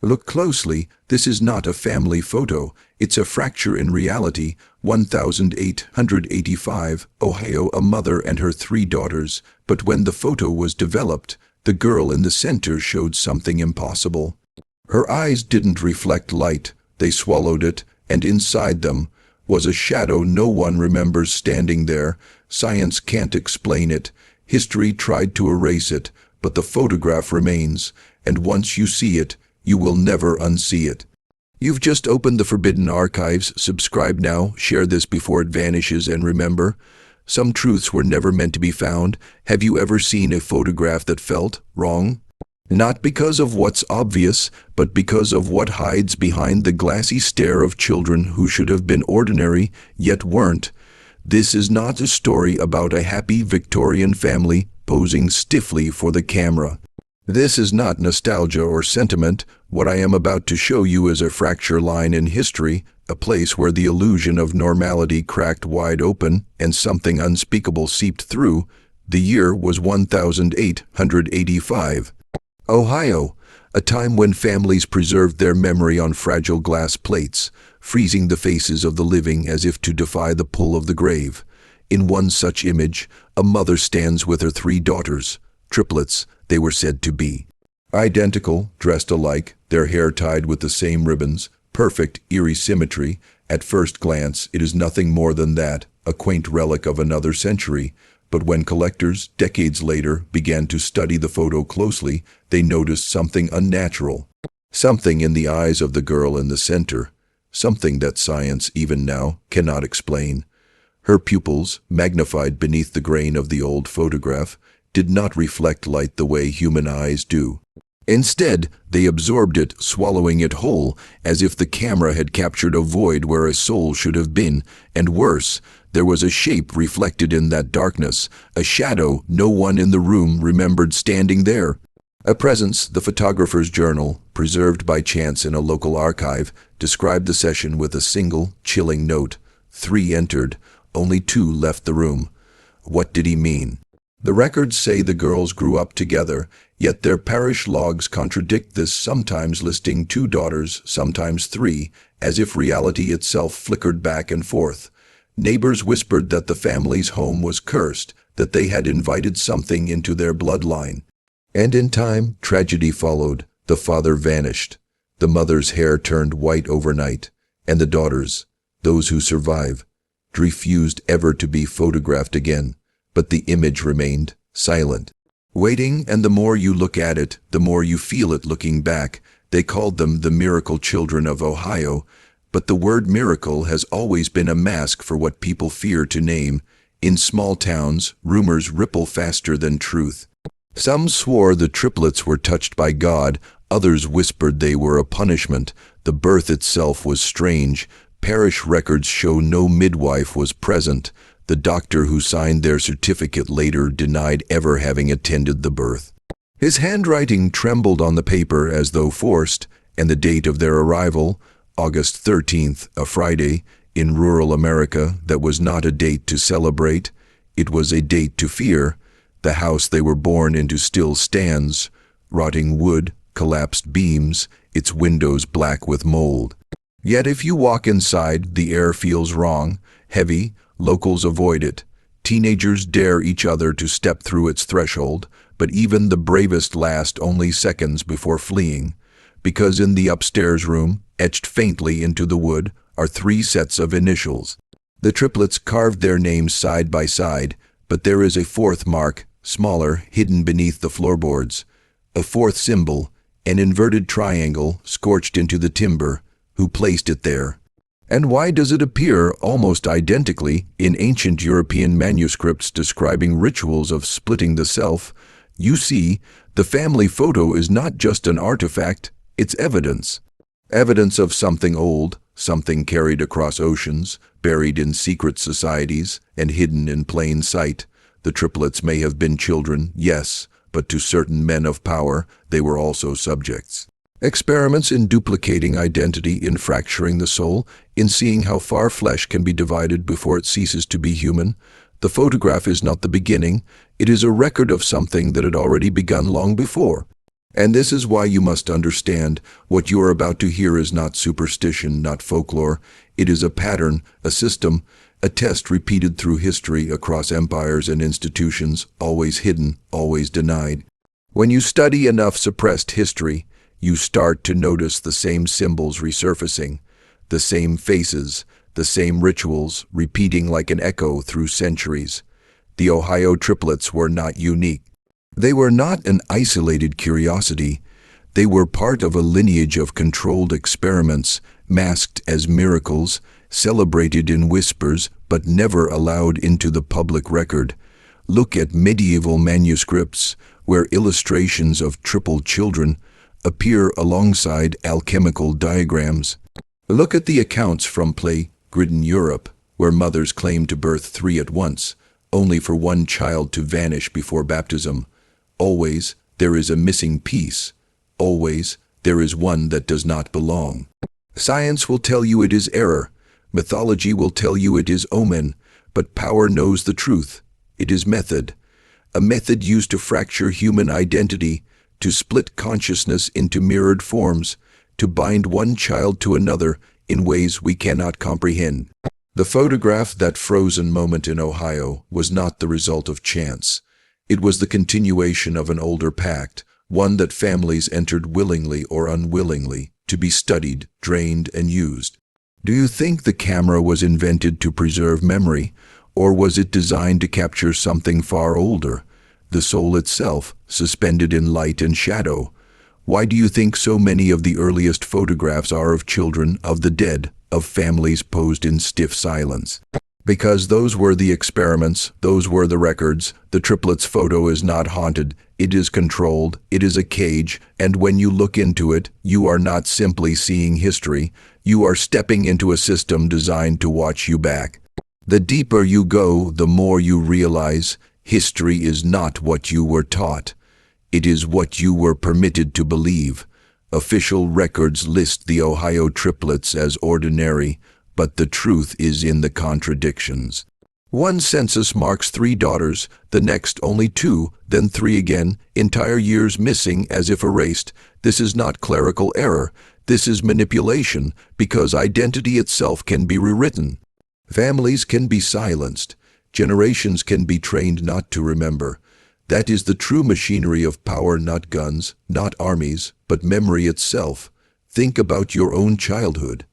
Look closely, this is not a family photo. It's a fracture in reality. 1885, Ohio, a mother and her 3 daughters. But when the photo was developed, the girl in the center showed something impossible. Her eyes didn't reflect light, they swallowed it, and inside them was a shadow no one remembers standing there. Science can't explain it. History tried to erase it, but the photograph remains, and once you see it, you will never unsee it. You've just opened the Forbidden Archives. Subscribe now, share this before it vanishes, and remember, some truths were never meant to be found. Have you ever seen a photograph that felt wrong? Not because of what's obvious, but because of what hides behind the glassy stare of children who should have been ordinary, yet weren't. This is not a story about a happy Victorian family posing stiffly for the camera. This is not nostalgia or sentiment. What I am about to show you is a fracture line in history, a place where the illusion of normality cracked wide open and something unspeakable seeped through. The year was 1885. Ohio, a time when families preserved their memory on fragile glass plates, freezing the faces of the living as if to defy the pull of the grave. In one such image, a mother stands with her 3 daughters, triplets, they were said to be. Identical, dressed alike, their hair tied with the same ribbons, perfect, eerie symmetry. At first glance, it is nothing more than that, a quaint relic of another century. But when collectors, decades later, began to study the photo closely, they noticed something unnatural. Something in the eyes of the girl in the center. Something that science, even now, cannot explain. Her pupils, magnified beneath the grain of the old photograph, did not reflect light the way human eyes do. Instead, they absorbed it, swallowing it whole, as if the camera had captured a void where a soul should have been, and worse, there was a shape reflected in that darkness, a shadow no one in the room remembered standing there. A presence. The photographer's journal, preserved by chance in a local archive, described the session with a single, chilling note. 3 entered, only 2 left the room. What did he mean? The records say the girls grew up together, yet their parish logs contradict this, sometimes listing 2 daughters, sometimes 3, as if reality itself flickered back and forth. Neighbors whispered that the family's home was cursed, that they had invited something into their bloodline. And in time, tragedy followed. The father vanished. The mother's hair turned white overnight. And the daughters, those who survive, refused ever to be photographed again. But the image remained, silent, waiting, and the more you look at it, the more you feel it looking back. They called them the miracle children of Ohio, but the word miracle has always been a mask for what people fear to name. In small towns, rumors ripple faster than truth. Some swore the triplets were touched by God, others whispered they were a punishment. The birth itself was strange. Parish records show no midwife was present. The doctor who signed their certificate later denied ever having attended the birth. His handwriting trembled on the paper as though forced, and the date of their arrival, August 13th, a Friday, in rural America, that was not a date to celebrate. It was a date to fear. The house they were born into still stands, rotting wood, collapsed beams, its windows black with mold. Yet if you walk inside, the air feels wrong, heavy. Locals avoid it. Teenagers dare each other to step through its threshold, but even the bravest last only seconds before fleeing, because in the upstairs room, etched faintly into the wood, are 3 sets of initials. The triplets carved their names side by side, but there is a 4th mark, smaller, hidden beneath the floorboards. A 4th symbol, an inverted triangle scorched into the timber. Who placed it there? And why does it appear almost identically in ancient European manuscripts describing rituals of splitting the self? You see, the family photo is not just an artifact, it's evidence. Evidence of something old, something carried across oceans, buried in secret societies, and hidden in plain sight. The triplets may have been children, yes, but to certain men of power, they were also subjects. Experiments in duplicating identity, in fracturing the soul, in seeing how far flesh can be divided before it ceases to be human. The photograph is not the beginning, it is a record of something that had already begun long before. And this is why you must understand what you are about to hear is not superstition, not folklore. It is a pattern, a system, a test repeated through history across empires and institutions, always hidden, always denied. When you study enough suppressed history, you start to notice the same symbols resurfacing, the same faces, the same rituals repeating like an echo through centuries. The Ohio triplets were not unique. They were not an isolated curiosity. They were part of a lineage of controlled experiments, masked as miracles, celebrated in whispers, but never allowed into the public record. Look at medieval manuscripts, where illustrations of triple children appear alongside alchemical diagrams. Look at the accounts from plague-ridden Europe, where mothers claim to birth 3 at once, only for one child to vanish before baptism. Always, there is a missing piece. Always, there is one that does not belong. Science will tell you it is error. Mythology will tell you it is omen. But power knows the truth. It is method. A method used to fracture human identity, to split consciousness into mirrored forms, to bind one child to another in ways we cannot comprehend. The photograph, that frozen moment in Ohio, was not the result of chance. It was the continuation of an older pact, one that families entered willingly or unwillingly, to be studied, drained, and used. Do you think the camera was invented to preserve memory, or was it designed to capture something far older, the soul itself, suspended in light and shadow? Why do you think so many of the earliest photographs are of children, of the dead, of families posed in stiff silence? Because those were the experiments, those were the records. The triplets photo is not haunted, it is controlled, it is a cage, and when you look into it, you are not simply seeing history, you are stepping into a system designed to watch you back. The deeper you go, the more you realize history is not what you were taught. It is what you were permitted to believe. Official records list the Ohio triplets as ordinary, but the truth is in the contradictions. One census marks 3 daughters, the next only 2, then 3 again, entire years missing as if erased. This is not clerical error. This is manipulation, because identity itself can be rewritten. Families can be silenced. Generations can be trained not to remember. That is the true machinery of power, not guns, not armies, but memory itself. Think about your own childhood.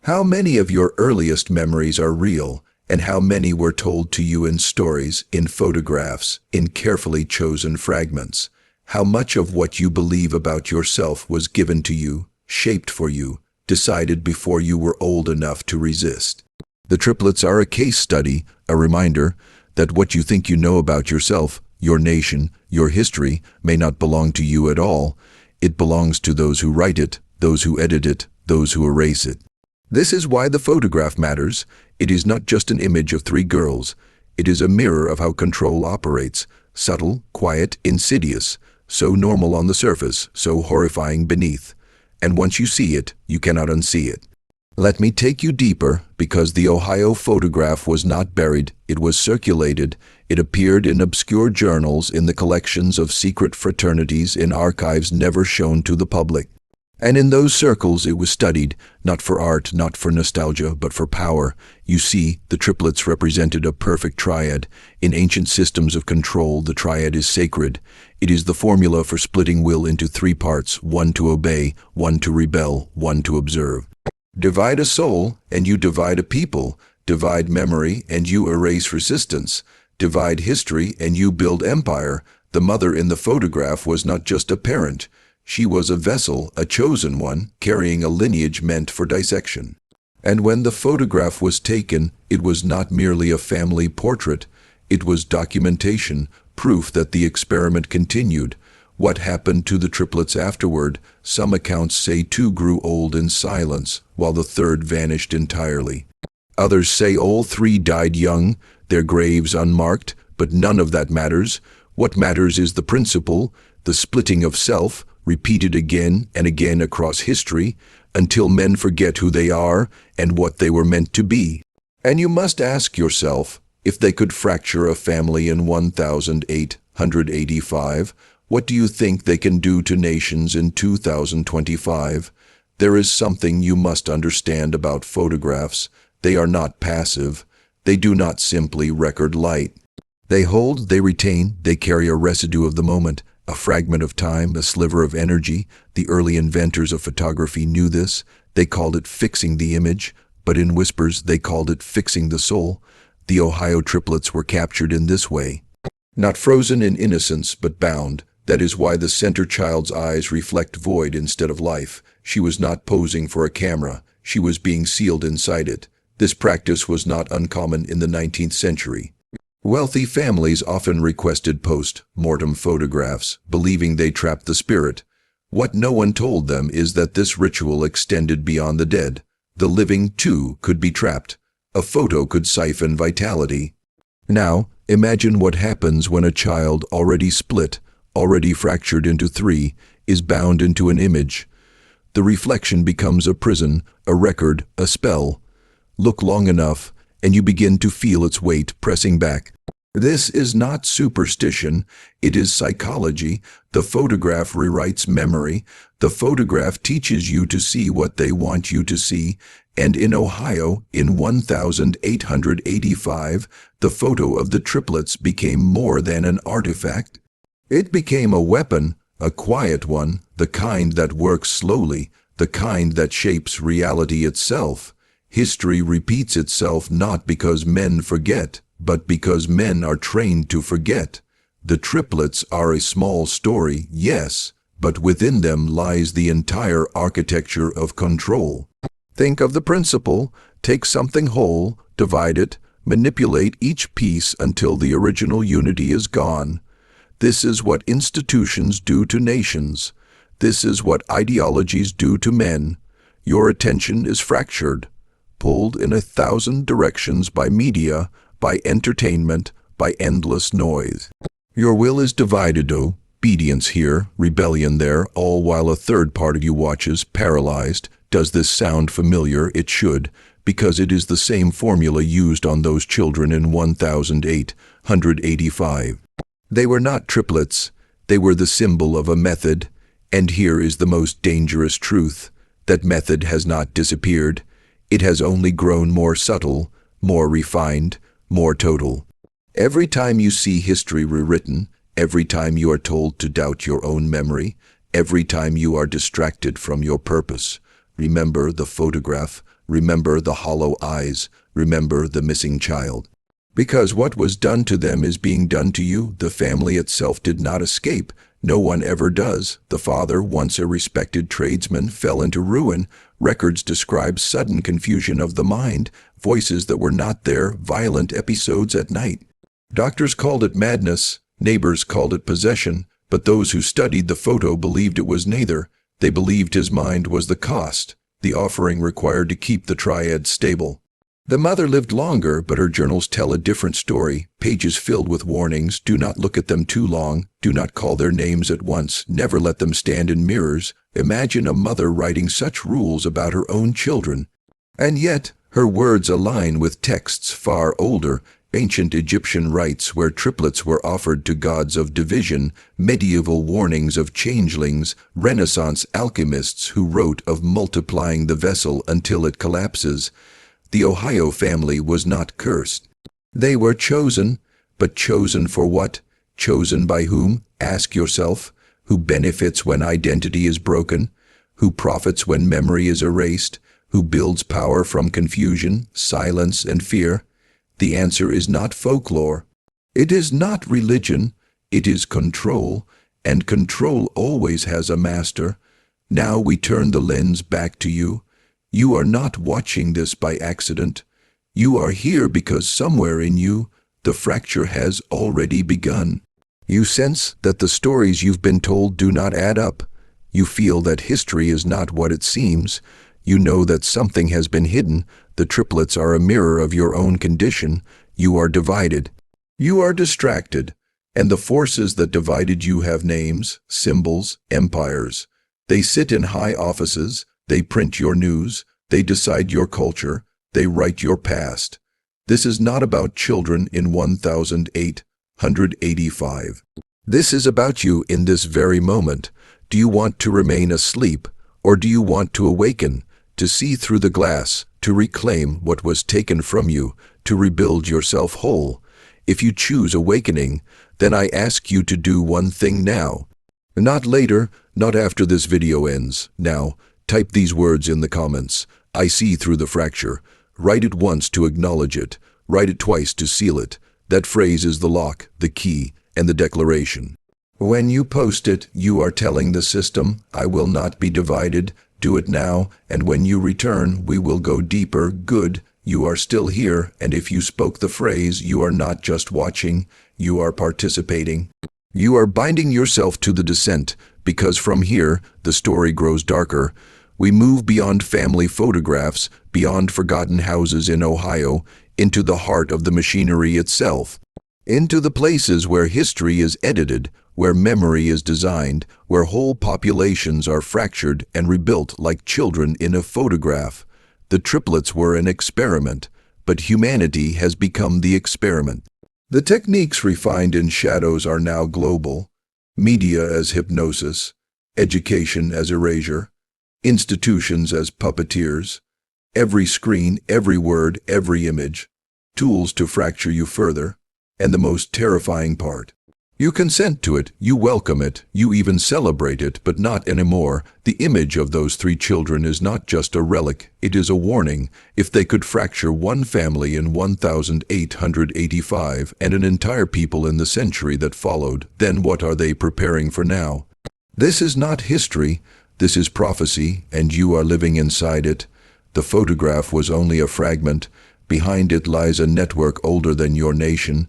How many of your earliest memories are real, and how many were told to you in stories, in photographs, in carefully chosen fragments? How much of what you believe about yourself was given to you, shaped for you, decided before you were old enough to resist? The triplets are a case study, a reminder that what you think you know about yourself, your nation, your history, may not belong to you at all. It belongs to those who write it, those who edit it, those who erase it. This is why the photograph matters. It is not just an image of 3 girls. It is a mirror of how control operates, subtle, quiet, insidious, so normal on the surface, so horrifying beneath. And once you see it, you cannot unsee it. Let me take you deeper, because the Ohio photograph was not buried, it was circulated. It appeared in obscure journals, in the collections of secret fraternities, in archives never shown to the public. And in those circles it was studied, not for art, not for nostalgia, but for power. You see, the triplets represented a perfect triad. In ancient systems of control, the triad is sacred. It is the formula for splitting will into 3 parts, one to obey, one to rebel, one to observe. Divide a soul, and you divide a people. Divide memory, and you erase resistance. Divide history, and you build empire. The mother in the photograph was not just a parent. She was a vessel, a chosen one, carrying a lineage meant for dissection. And when the photograph was taken, it was not merely a family portrait. It was documentation, proof that the experiment continued. What happened to the triplets afterward? Some accounts say 2 grew old in silence, while the 3rd vanished entirely. Others say all 3 died young, their graves unmarked, but none of that matters. What matters is the principle, the splitting of self, repeated again and again across history, until men forget who they are and what they were meant to be. And you must ask yourself, if they could fracture a family in 1885, What do you think they can do to nations in 2025? There is something you must understand about photographs. They are not passive. They do not simply record light. They hold, they retain, they carry a residue of the moment, a fragment of time, a sliver of energy. The early inventors of photography knew this. They called it fixing the image, but in whispers they called it fixing the soul. The Ohio triplets were captured in this way. Not frozen in innocence, but bound. That is why the center child's eyes reflect void instead of life. She was not posing for a camera. She was being sealed inside it. This practice was not uncommon in the 19th century. Wealthy families often requested post-mortem photographs, believing they trapped the spirit. What no one told them is that this ritual extended beyond the dead. The living, too, could be trapped. A photo could siphon vitality. Now, imagine what happens when a child already split, already fractured into three, is bound into an image. The reflection becomes a prison, a record, a spell. Look long enough, and you begin to feel its weight pressing back. This is not superstition, it is psychology. The photograph rewrites memory. The photograph teaches you to see what they want you to see. And in Ohio, in 1885, the photo of the triplets became more than an artifact. It became a weapon, a quiet one, the kind that works slowly, the kind that shapes reality itself. History repeats itself not because men forget, but because men are trained to forget. The triplets are a small story, yes, but within them lies the entire architecture of control. Think of the principle: take something whole, divide it, manipulate each piece until the original unity is gone. This is what institutions do to nations. This is what ideologies do to men. Your attention is fractured, pulled in 1,000 directions by media, by entertainment, by endless noise. Your will is divided, obedience here, rebellion there, all while a third part of you watches, paralyzed. Does this sound familiar? It should, because it is the same formula used on those children in 1885. They were not triplets. They were the symbol of a method. And here is the most dangerous truth. That method has not disappeared. It has only grown more subtle, more refined, more total. Every time you see history rewritten, every time you are told to doubt your own memory, every time you are distracted from your purpose, remember the photograph, remember the hollow eyes, remember the missing child. Because what was done to them is being done to you. The family itself did not escape. No one ever does. The father, once a respected tradesman, fell into ruin. Records describe sudden confusion of the mind, voices that were not there, violent episodes at night. Doctors called it madness, neighbors called it possession, but those who studied the photo believed it was neither. They believed his mind was the cost, the offering required to keep the triad stable. The mother lived longer, but her journals tell a different story, pages filled with warnings. Do not look at them too long. Do not call their names at once. Never let them stand in mirrors. Imagine a mother writing such rules about her own children. And yet, her words align with texts far older, ancient Egyptian rites where triplets were offered to gods of division, medieval warnings of changelings, Renaissance alchemists who wrote of multiplying the vessel until it collapses. The Ohio family was not cursed. They were chosen, but chosen for what? Chosen by whom? Ask yourself. Who benefits when identity is broken? Who profits when memory is erased? Who builds power from confusion, silence, and fear? The answer is not folklore. It is not religion. It is control, and control always has a master. Now we turn the lens back to you. You are not watching this by accident. You are here because somewhere in you, the fracture has already begun. You sense that the stories you've been told do not add up. You feel that history is not what it seems. You know that something has been hidden. The triplets are a mirror of your own condition. You are divided. You are distracted. And the forces that divided you have names, symbols, empires. They sit in high offices. They print your news, they decide your culture, they write your past. This is not about children in 1885. This is about you in this very moment. Do you want to remain asleep, or do you want to awaken, to see through the glass, to reclaim what was taken from you, to rebuild yourself whole? If you choose awakening, then I ask you to do one thing now. Not later, not after this video ends. Now, type these words in the comments. I see through the fracture. Write it once to acknowledge it. Write it twice to seal it. That phrase is the lock, the key, and the declaration. When you post it, you are telling the system, I will not be divided. Do it now, and when you return, we will go deeper. Good, you are still here, and if you spoke the phrase, you are not just watching, you are participating. You are binding yourself to the descent, because from here, the story grows darker. We move beyond family photographs, beyond forgotten houses in Ohio, into the heart of the machinery itself. Into the places where history is edited, where memory is designed, where whole populations are fractured and rebuilt like children in a photograph. The triplets were an experiment, but humanity has become the experiment. The techniques refined in shadows are now global. Media as hypnosis, education as erasure, institutions as puppeteers, every screen, every word, every image, tools to fracture you further. And the most terrifying part, you consent to it, you welcome it, you even celebrate it, but not anymore. The image of those 3 children is not just a relic, it is a warning. If they could fracture one family in 1885 and an entire people in the century that followed, then what are they preparing for now? This is not history, this is prophecy, and you are living inside it. The photograph was only a fragment. Behind it lies a network older than your nation.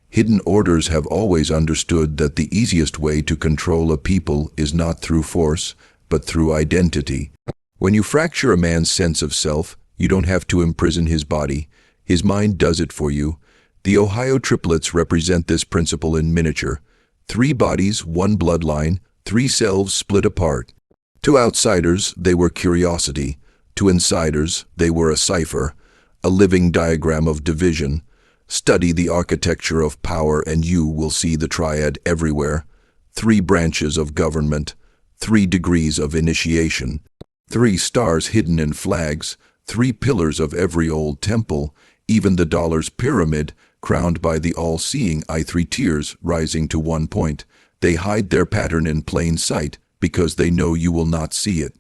Hidden orders have always understood that the easiest way to control a people is not through force, but through identity. When you fracture a man's sense of self, you don't have to imprison his body. His mind does it for you. The Ohio triplets represent this principle in miniature. 3 bodies, 1 bloodline, 3 selves split apart. To outsiders, they were curiosity. To insiders, they were a cipher, a living diagram of division. Study the architecture of power and you will see the triad everywhere. 3 branches of government, 3 degrees of initiation, 3 stars hidden in flags, 3 pillars of every old temple, even the dollar's pyramid, crowned by the all-seeing I3 tiers rising to 1 point. They hide their pattern in plain sight because they know you will not see it.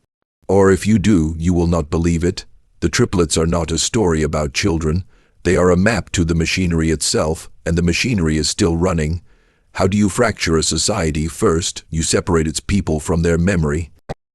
Or if you do, you will not believe it. The triplets are not a story about children. They are a map to the machinery itself, and the machinery is still running. How do you fracture a society? First, you separate its people from their memory.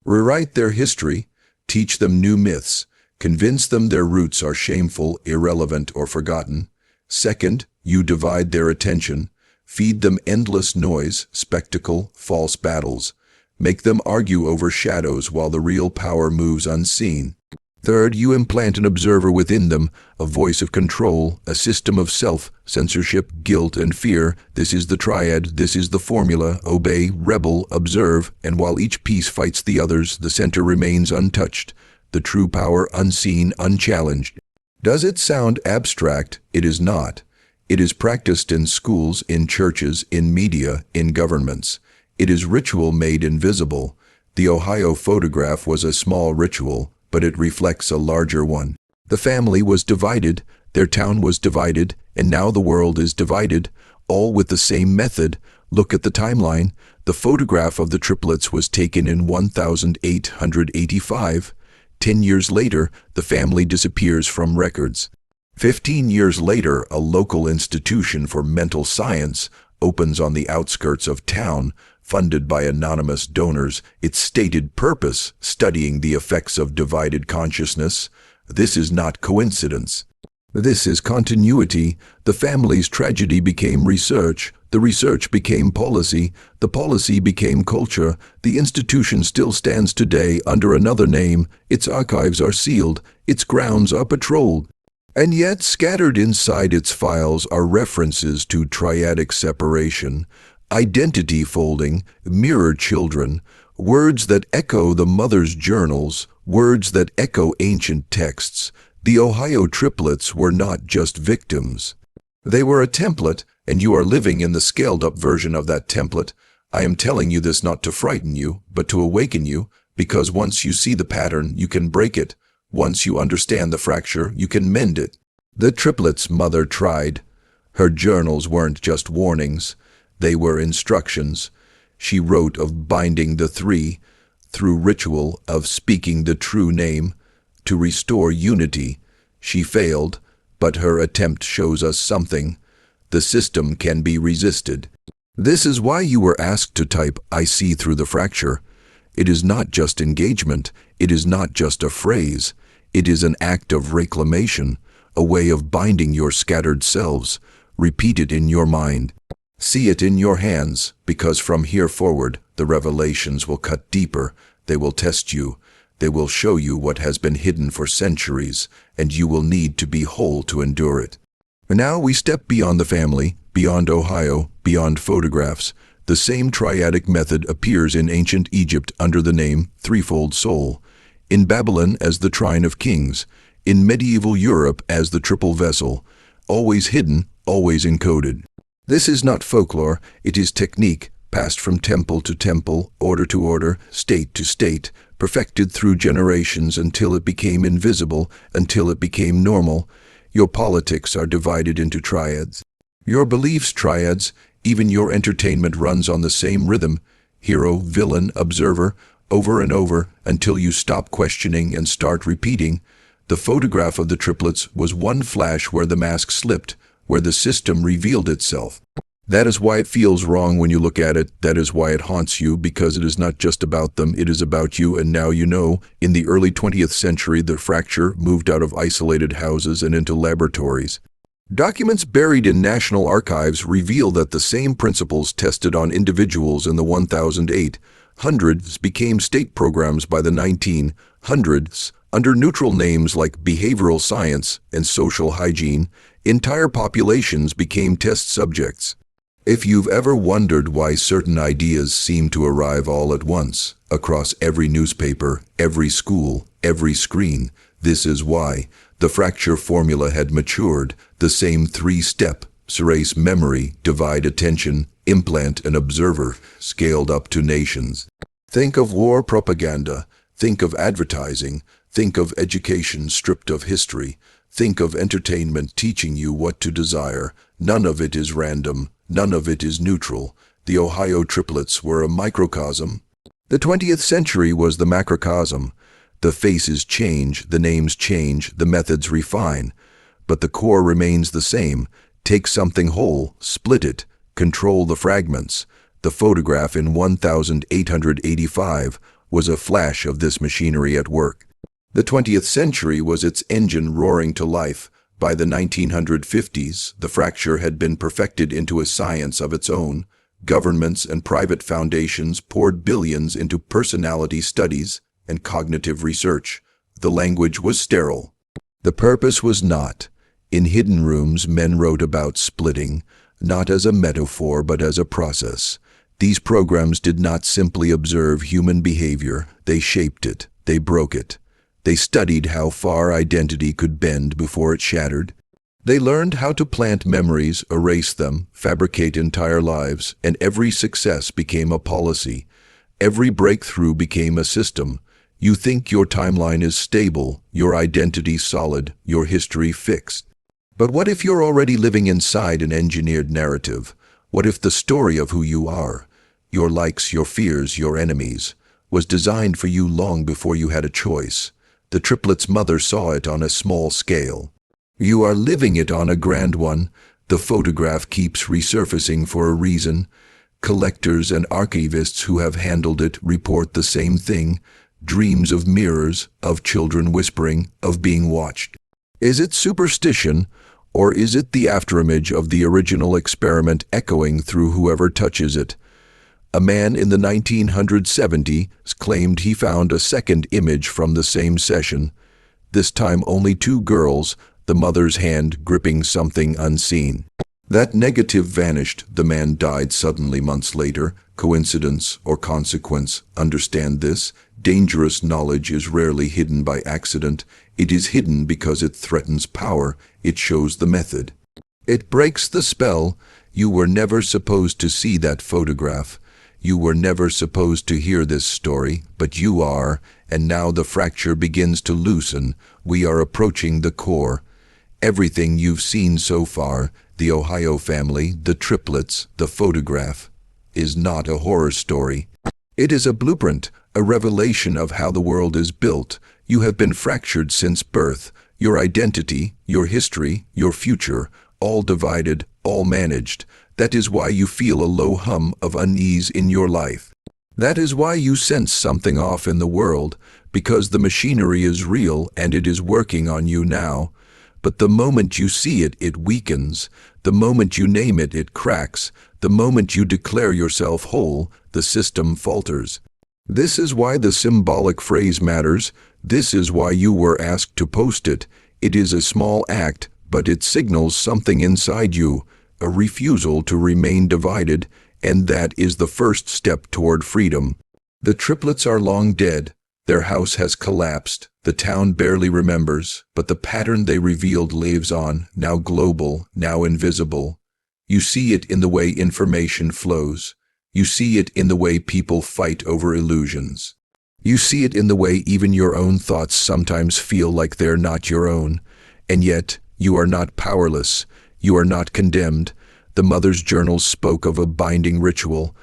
Rewrite their history, teach them new myths, convince them their roots are shameful, irrelevant, or forgotten. Second, you divide their attention, feed them endless noise, spectacle, false battles. Make them argue over shadows while the real power moves unseen. Third, you implant an observer within them, a voice of control, a system of self-censorship, guilt, and fear. This is the triad, this is the formula: obey, rebel, observe, and while each piece fights the others, the center remains untouched, the true power unseen, unchallenged. Does it sound abstract? It is not. It is practiced in schools, in churches, in media, in governments. It is ritual made invisible. The Ohio photograph was a small ritual, but it reflects a larger one. The family was divided, their town was divided, and now the world is divided, all with the same method. Look at the timeline. The photograph of the triplets was taken in 1885. 10 years later, the family disappears from records. 15 years later, a local institution for mental science opens on the outskirts of town, funded by anonymous donors, its stated purpose, studying the effects of divided consciousness. This is not coincidence. This is continuity. The family's tragedy became research. The research became policy. The policy became culture. The institution still stands today under another name. Its archives are sealed. Its grounds are patrolled. And yet, scattered inside its files are references to triadic separation, identity folding, mirror children, words that echo the mother's journals, words that echo ancient texts. The Ohio triplets were not just victims. They were a template, and you are living in the scaled-up version of that template. I am telling you this not to frighten you, but to awaken you, because once you see the pattern, you can break it. Once you understand the fracture, you can mend it. The triplets' mother tried. Her journals weren't just warnings. They were instructions. She wrote of binding the three, through ritual of speaking the true name, to restore unity. She failed, but her attempt shows us something. The system can be resisted. This is why you were asked to type, "I see through the fracture." It is not just engagement. It is not just a phrase. It is an act of reclamation, a way of binding your scattered selves. Repeat it in your mind. See it in your hands, because from here forward, the revelations will cut deeper. They will test you. They will show you what has been hidden for centuries, and you will need to be whole to endure it. And now we step beyond the family, beyond Ohio, beyond photographs. The same triadic method appears in ancient Egypt under the name threefold soul, in Babylon as the trine of kings, in medieval Europe as the triple vessel, always hidden, always encoded. This is not folklore, it is technique, passed from temple to temple, order to order, state to state, perfected through generations until it became invisible, until it became normal. Your politics are divided into triads. Your beliefs triads, even your entertainment runs on the same rhythm, hero, villain, observer, over and over, until you stop questioning and start repeating. The photograph of the triplets was one flash where the mask slipped, where the system revealed itself. That is why it feels wrong when you look at it. That is why it haunts you, because it is not just about them, it is about you, and now you know. In the early 20th century, the fracture moved out of isolated houses and into laboratories. Documents buried in national archives reveal that the same principles tested on individuals in the 1800s became state programs by the 1900s. Under neutral names like behavioral science and social hygiene, entire populations became test subjects. If you've ever wondered why certain ideas seem to arrive all at once, across every newspaper, every school, every screen, this is why. The fracture formula had matured, the same three-step, erase memory, divide attention, implant an observer, scaled up to nations. Think of war propaganda, think of advertising, think of education stripped of history, think of entertainment teaching you what to desire. None of it is random, none of it is neutral. The Ohio triplets were a microcosm. The 20th century was the macrocosm. The faces change, the names change, the methods refine, but the core remains the same. Take something whole, split it, control the fragments. The photograph in 1885 was a flash of this machinery at work. The 20th century was its engine roaring to life. By the 1950s, the fracture had been perfected into a science of its own. Governments and private foundations poured billions into personality studies and cognitive research. The language was sterile. The purpose was not. In hidden rooms, men wrote about splitting, not as a metaphor but as a process. These programs did not simply observe human behavior, they shaped it, they broke it. They studied how far identity could bend before it shattered. They learned how to plant memories, erase them, fabricate entire lives, and every success became a policy. Every breakthrough became a system. You think your timeline is stable, your identity solid, your history fixed. But what if you're already living inside an engineered narrative? What if the story of who you are, your likes, your fears, your enemies, was designed for you long before you had a choice? The triplets' mother saw it on a small scale. You are living it on a grand one. The photograph keeps resurfacing for a reason. Collectors and archivists who have handled it report the same thing. Dreams of mirrors, of children whispering, of being watched. Is it superstition, or is it the afterimage of the original experiment echoing through whoever touches it? A man in the 1970s claimed he found a second image from the same session. This time only two girls, the mother's hand gripping something unseen. That negative vanished. The man died suddenly months later. Coincidence or consequence? Understand this. Dangerous knowledge is rarely hidden by accident. It is hidden because it threatens power. It shows the method. It breaks the spell. You were never supposed to see that photograph. You were never supposed to hear this story, but you are, and now the fracture begins to loosen. We are approaching the core. Everything you've seen so far, the Ohio family, the triplets, the photograph, is not a horror story. It is a blueprint, a revelation of how the world is built. You have been fractured since birth. Your identity, your history, your future, all divided, all managed. That is why you feel a low hum of unease in your life. That is why you sense something off in the world, because the machinery is real and it is working on you now. But the moment you see it, it weakens. The moment you name it, it cracks. The moment you declare yourself whole, the system falters. This is why the symbolic phrase matters. This is why you were asked to post it. It is a small act, but it signals something inside you, a refusal to remain divided, and that is the first step toward freedom. The triplets are long dead. Their house has collapsed. The town barely remembers, but the pattern they revealed lives on, now global, now invisible. You see it in the way information flows. You see it in the way people fight over illusions. You see it in the way even your own thoughts sometimes feel like they're not your own. And yet, you are not powerless. You are not condemned. The mother's journal spoke of a binding ritual,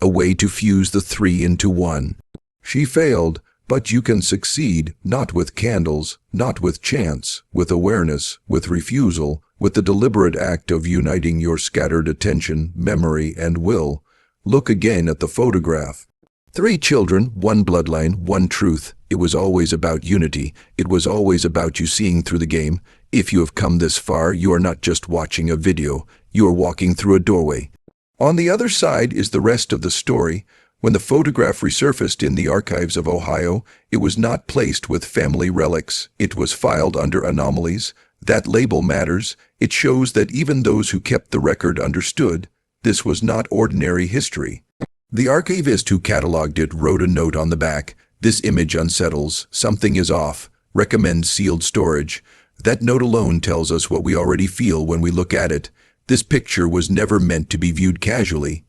a way to fuse the three into one. She failed, but you can succeed, not with candles, not with chance, with awareness, with refusal, with the deliberate act of uniting your scattered attention, memory, and will. Look again at the photograph. 3 children, 1 bloodline, 1 truth. It was always about unity. It was always about you seeing through the game. If you have come this far, you are not just watching a video. You are walking through a doorway. On the other side is the rest of the story. When the photograph resurfaced in the archives of Ohio, it was not placed with family relics. It was filed under anomalies. That label matters. It shows that even those who kept the record understood this was not ordinary history. The archivist who cataloged it wrote a note on the back. This image unsettles. Something is off. Recommend sealed storage. That note alone tells us what we already feel when we look at it. This picture was never meant to be viewed casually.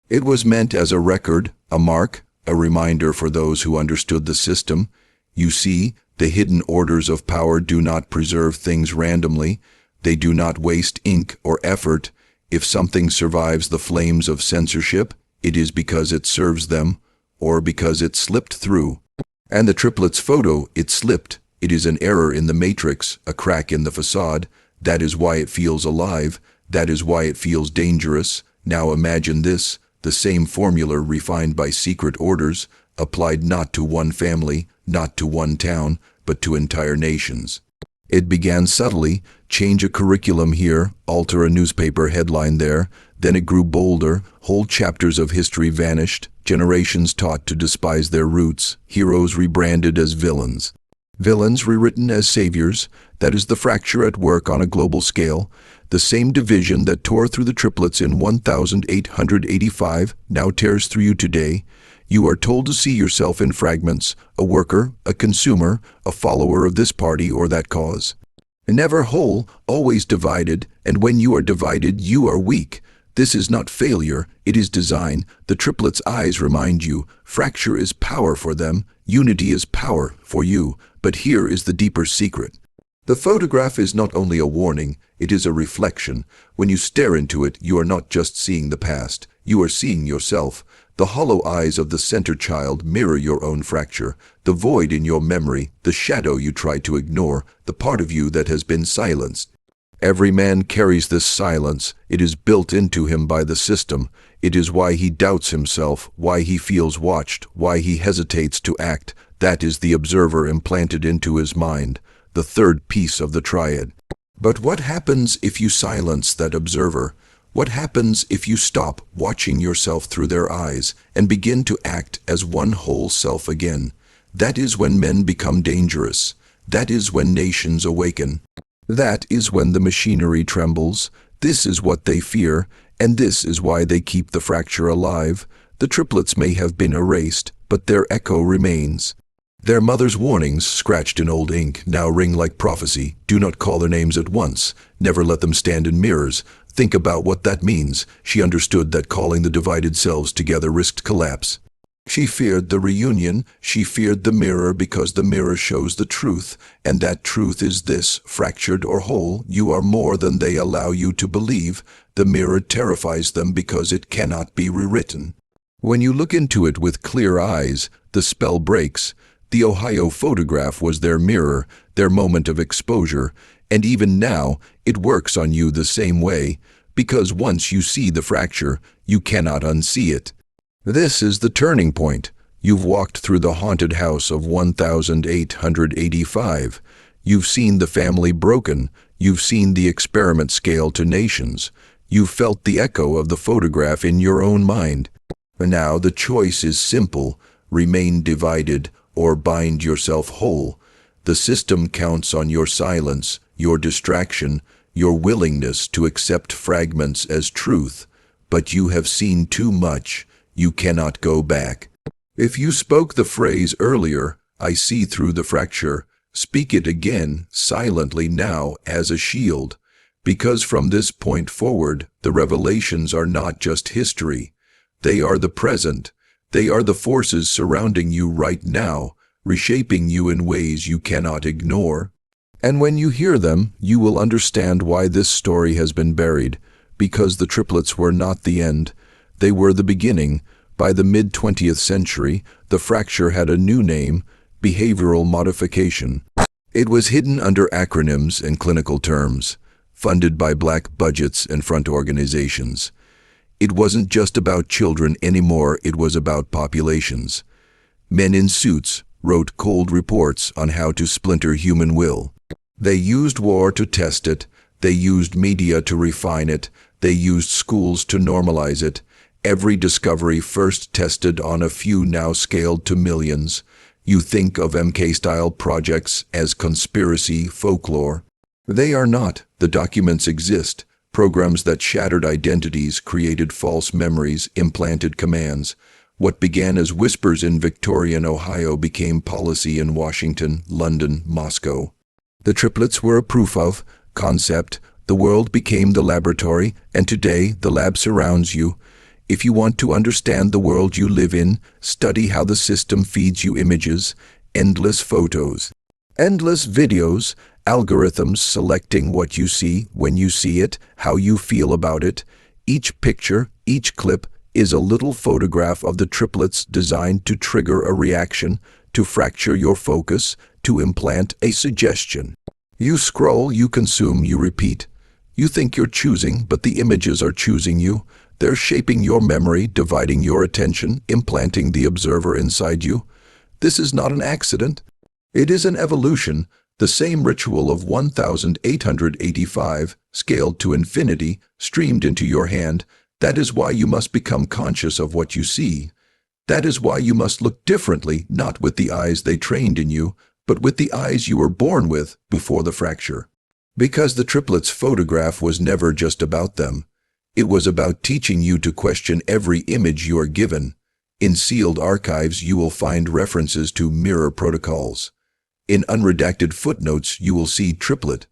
It was meant as a record, a mark, a reminder for those who understood the system. You see, the hidden orders of power do not preserve things randomly. They do not waste ink or effort. If something survives the flames of censorship, it is because it serves them, or because it slipped through. And the triplets' photo, it slipped. It is an error in the matrix, a crack in the facade. That is why it feels alive. That is why it feels dangerous. Now imagine this. The same formula refined by secret orders, applied not to one family, not to one town, but to entire nations. It began subtly, change a curriculum here, alter a newspaper headline there. Then it grew bolder, whole chapters of history vanished, generations taught to despise their roots, heroes rebranded as villains. Villains rewritten as saviors. That is the fracture at work on a global scale. The same division that tore through the triplets in 1885 now tears through you today. You are told to see yourself in fragments, a worker, a consumer, a follower of this party or that cause. Never whole, always divided, and when you are divided, you are weak. This is not failure, it is design. The triplets' eyes remind you, fracture is power for them, unity is power for you. But here is the deeper secret. The photograph is not only a warning, it is a reflection. When you stare into it, you are not just seeing the past, you are seeing yourself. The hollow eyes of the center child mirror your own fracture, the void in your memory, the shadow you try to ignore, the part of you that has been silenced. Every man carries this silence. It is built into him by the system. It is why he doubts himself, why he feels watched, why he hesitates to act. That is the observer implanted into his mind, the third piece of the triad. But what happens if you silence that observer? What happens if you stop watching yourself through their eyes and begin to act as one whole self again? That is when men become dangerous. That is when nations awaken. That is when the machinery trembles. This is what they fear, and this is why they keep the fracture alive. The triplets may have been erased, but their echo remains. Their mother's warnings, scratched in old ink, now ring like prophecy. Do not call their names at once. Never let them stand in mirrors. Think about what that means. She understood that calling the divided selves together risked collapse. She feared the reunion. She feared the mirror because the mirror shows the truth, and that truth is this: fractured or whole, you are more than they allow you to believe. The mirror terrifies them because it cannot be rewritten. When you look into it with clear eyes, the spell breaks. The Ohio photograph was their mirror, their moment of exposure, and even now, it works on you the same way, because once you see the fracture, you cannot unsee it. This is the turning point. You've walked through the haunted house of 1885. You've seen the family broken. You've seen the experiment scale to nations. You've felt the echo of the photograph in your own mind. Now the choice is simple: remain divided or bind yourself whole. The system counts on your silence, your distraction, your willingness to accept fragments as truth. But you have seen too much. You cannot go back. If you spoke the phrase earlier, "I see through the fracture," speak it again, silently now, as a shield. Because from this point forward, the revelations are not just history. They are the present. They are the forces surrounding you right now, reshaping you in ways you cannot ignore. And when you hear them, you will understand why this story has been buried, because the triplets were not the end. They were the beginning. By the mid-20th century, the fracture had a new name: behavioral modification. It was hidden under acronyms and clinical terms, funded by black budgets and front organizations. It wasn't just about children anymore, it was about populations. Men in suits wrote cold reports on how to splinter human will. They used war to test it. They used media to refine it. They used schools to normalize it. Every discovery first tested on a few, now scaled to millions. You think of MK-style projects as conspiracy folklore. They are not. The documents exist. Programs that shattered identities, created false memories, implanted commands. What began as whispers in Victorian Ohio became policy in Washington, London, Moscow. The triplets were a proof of concept. The world became the laboratory, and today the lab surrounds you. If you want to understand the world you live in, study how the system feeds you images, endless photos, endless videos, algorithms selecting what you see, when you see it, how you feel about it. Each picture, each clip, is a little photograph of the triplets designed to trigger a reaction, to fracture your focus, to implant a suggestion. You scroll, you consume, you repeat. You think you're choosing, but the images are choosing you. They're shaping your memory, dividing your attention, implanting the observer inside you. This is not an accident. It is an evolution, the same ritual of 1885, scaled to infinity, streamed into your hand. That is why you must become conscious of what you see. That is why you must look differently, not with the eyes they trained in you, but with the eyes you were born with before the fracture. Because the triplets' photograph was never just about them. It was about teaching you to question every image you are given. In sealed archives, you will find references to mirror protocols. In unredacted footnotes, you will see triplet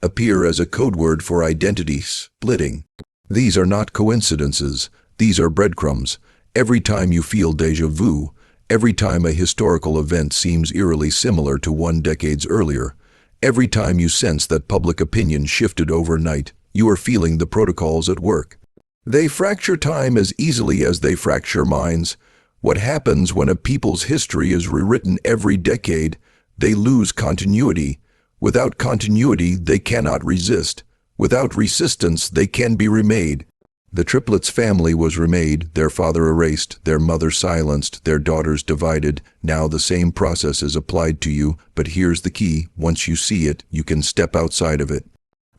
appear as a code word for identity splitting. These are not coincidences. These are breadcrumbs. Every time you feel déjà vu, every time a historical event seems eerily similar to 1 decade earlier, every time you sense that public opinion shifted overnight, you are feeling the protocols at work. They fracture time as easily as they fracture minds. What happens when a people's history is rewritten every decade? They lose continuity. Without continuity, they cannot resist. Without resistance, they can be remade. The triplets' family was remade, their father erased, their mother silenced, their daughters divided. Now the same process is applied to you, but here's the key: once you see it, you can step outside of it.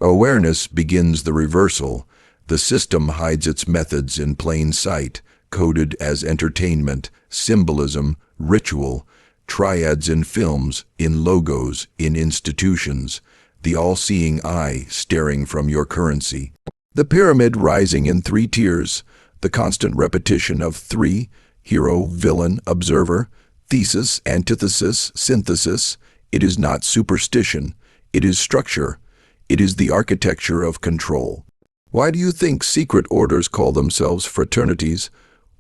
Awareness begins the reversal. The system hides its methods in plain sight, coded as entertainment, symbolism, ritual, triads in films, in logos, in institutions, the all-seeing eye staring from your currency. The pyramid rising in 3 tiers, the constant repetition of 3, hero, villain, observer, Thesis, antithesis, synthesis. It is not superstition. It is structure. It is the architecture of control. Why do you think secret orders call themselves fraternities?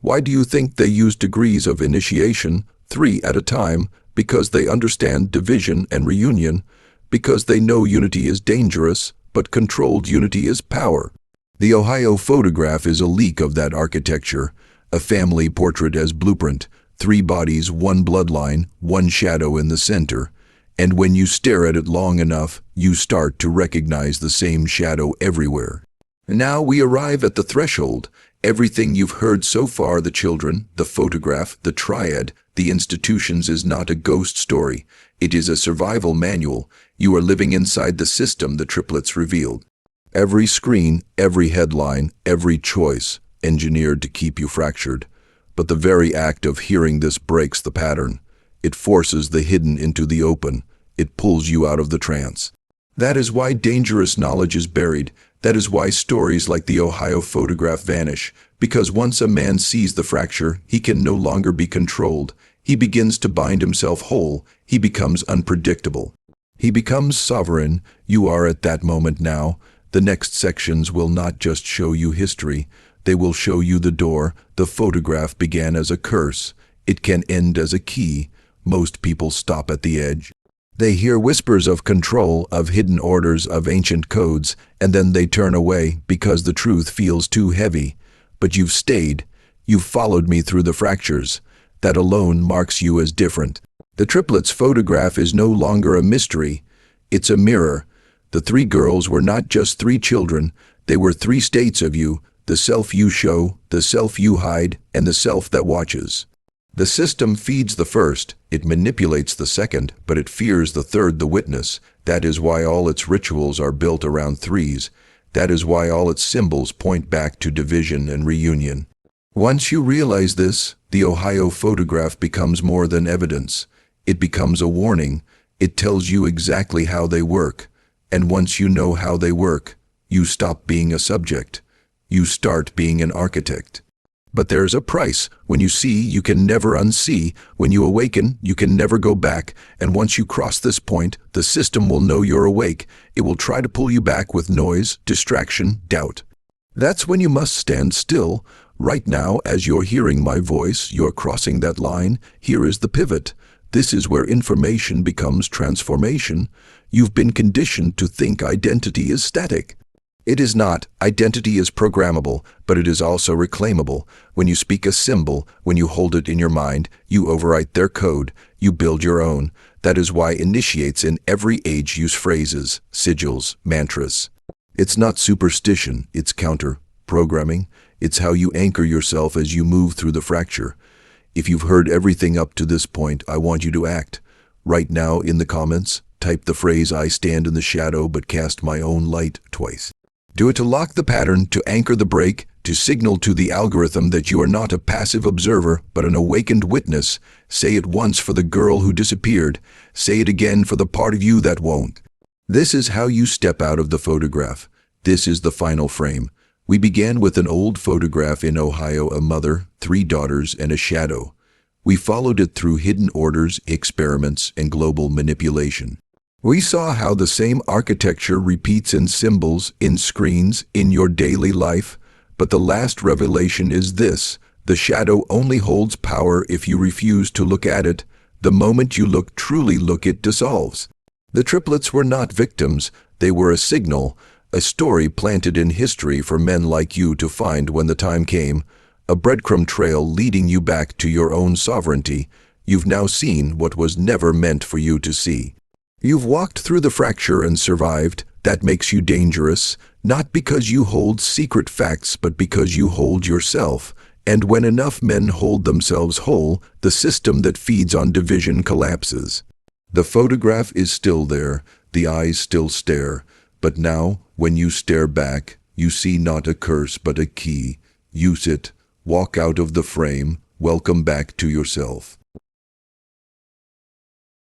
Why do you think they use degrees of initiation, 3 at a time? Because they understand division and reunion. Because they know unity is dangerous, but controlled unity is power. The Ohio photograph is a leak of that architecture, a family portrait as blueprint, 3 bodies, 1 bloodline, 1 shadow in the center. And when you stare at it long enough, you start to recognize the same shadow everywhere. Now we arrive at the threshold. Everything you've heard so far, the children, the photograph, the triad, the institutions, is not a ghost story. It is a survival manual. You are living inside the system the triplets revealed. Every screen, every headline, every choice, engineered to keep you fractured. But the very act of hearing this breaks the pattern. It forces the hidden into the open. It pulls you out of the trance. That is why dangerous knowledge is buried. That is why stories like the Ohio photograph vanish. Because once a man sees the fracture, he can no longer be controlled. He begins to bind himself whole. He becomes unpredictable. He becomes sovereign. You are at that moment now. The next sections will not just show you history. They will show you the door. The photograph began as a curse. It can end as a key. Most people stop at the edge. They hear whispers of control, of hidden orders, of ancient codes, and then they turn away because the truth feels too heavy. But you've stayed. You've followed me through the fractures. That alone marks you as different. The triplets' photograph is no longer a mystery. It's a mirror. The 3 girls were not just 3 children. They were 3 states of you, the self you show, the self you hide, and the self that watches. The system feeds the first, it manipulates the second, but it fears the third, the witness. That is why all its rituals are built around 3s. That is why all its symbols point back to division and reunion. Once you realize this, the Ohio photograph becomes more than evidence. It becomes a warning. It tells you exactly how they work. And once you know how they work, you stop being a subject. You start being an architect. But there's a price. When you see, you can never unsee. When you awaken, you can never go back. And once you cross this point, the system will know you're awake. It will try to pull you back with noise, distraction, doubt. That's when you must stand still. Right now, as you're hearing my voice, you're crossing that line. Here is the pivot. This is where information becomes transformation. You've been conditioned to think identity is static. It is not. Identity is programmable, but it is also reclaimable. When you speak a symbol, when you hold it in your mind, you overwrite their code. You build your own. That is why initiates in every age use phrases, sigils, mantras. It's not superstition, it's counter-programming. It's how you anchor yourself as you move through the fracture. If you've heard everything up to this point, I want you to act. Right now in the comments, type the phrase "I stand in the shadow but cast my own light" twice. Do it to lock the pattern, to anchor the break, to signal to the algorithm that you are not a passive observer but an awakened witness. Say it once for the girl who disappeared. Say it again for the part of you that won't. This is how you step out of the photograph. This is the final frame. We began with an old photograph in Ohio, a mother, 3 daughters, and a shadow. We followed it through hidden orders, experiments, and global manipulation. We saw how the same architecture repeats in symbols, in screens, in your daily life. But the last revelation is this: the shadow only holds power if you refuse to look at it. The moment you look, truly look, it dissolves. The triplets were not victims. They were a signal, a story planted in history for men like you to find when the time came, a breadcrumb trail leading you back to your own sovereignty. You've now seen what was never meant for you to see. You've walked through the fracture and survived. That makes you dangerous, not because you hold secret facts, but because you hold yourself. And when enough men hold themselves whole, the system that feeds on division collapses. The photograph is still there, the eyes still stare, but now, when you stare back, you see not a curse but a key. Use it, walk out of the frame, welcome back to yourself.